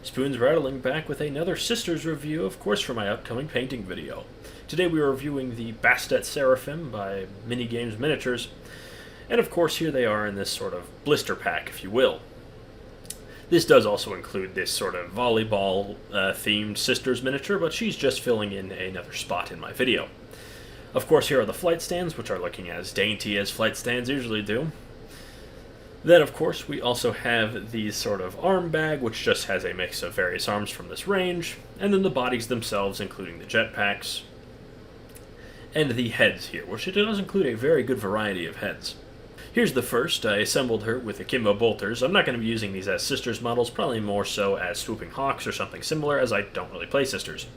Spoons Rattling back with another Sisters review, of course, for my upcoming painting video. Today we are reviewing the Bastet Seraphim by Minigames Miniatures, and of course here they are in this sort of blister pack, if you will. This does also include this sort of volleyball-themed Sisters miniature, but she's just filling in another spot in my video. Of course, here are the flight stands, which are looking as dainty as flight stands usually do. Then, of course, we also have the sort of arm bag, which just has a mix of various arms from this range, and then the bodies themselves, including the jetpacks, and the heads here, which it does include a very good variety of heads. Here's the first. I assembled her with akimbo bolters. I'm not going to be using these as Sisters models, probably more so as swooping hawks or something similar, as I don't really play Sisters.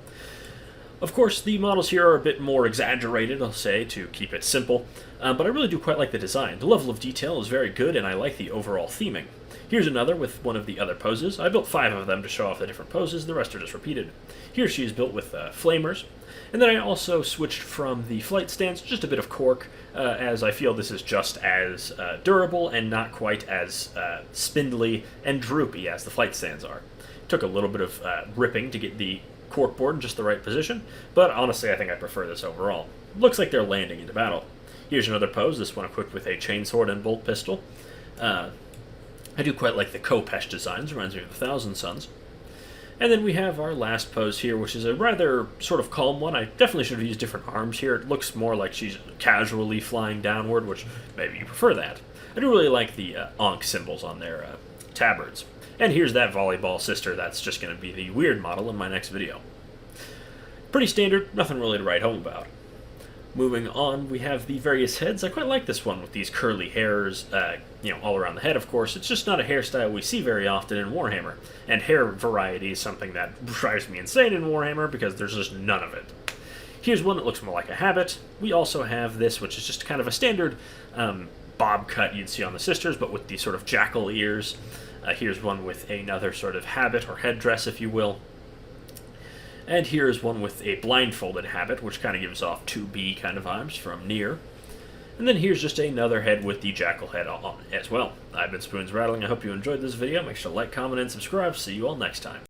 Of course, the models here are a bit more exaggerated, I'll say, to keep it simple, but I really do quite like the design. The level of detail is very good, and I like the overall theming. Here's another with one of the other poses. I built 5 of them to show off the different poses, the rest are just repeated. Here she is built with flamers, and then I also switched from the flight stands to just a bit of cork, as I feel this is just as durable and not quite as spindly and droopy as the flight stands are. Took a little bit of ripping to get the corkboard in just the right position, but honestly I think I prefer this overall. Looks like they're landing into battle. Here's another pose, this one equipped with a chainsword and bolt pistol. I do quite like the Khopesh designs, reminds me of the Thousand Sons. And then we have our last pose here, which is a rather sort of calm one. I definitely should have used different arms here. It looks more like she's casually flying downward, which maybe you prefer that. I do really like the Ankh symbols on their tabards. And here's that volleyball sister. That's just going to be the weird model in my next video. Pretty standard, nothing really to write home about. Moving on, we have the various heads. I quite like this one with these curly hairs, all around the head, of course. It's just not a hairstyle we see very often in Warhammer. And hair variety is something that drives me insane in Warhammer because there's just none of it. Here's one that looks more like a habit. We also have this, which is just kind of a standard bob cut you'd see on the sisters, but with these sort of jackal ears. Here's one with another sort of habit or headdress, if you will. And here's one with a blindfolded habit, which kind of gives off 2B kind of vibes from Near. And then here's just another head with the jackal head on it as well. I've been Spoons Rattling. I hope you enjoyed this video. Make sure to like, comment, and subscribe. See you all next time.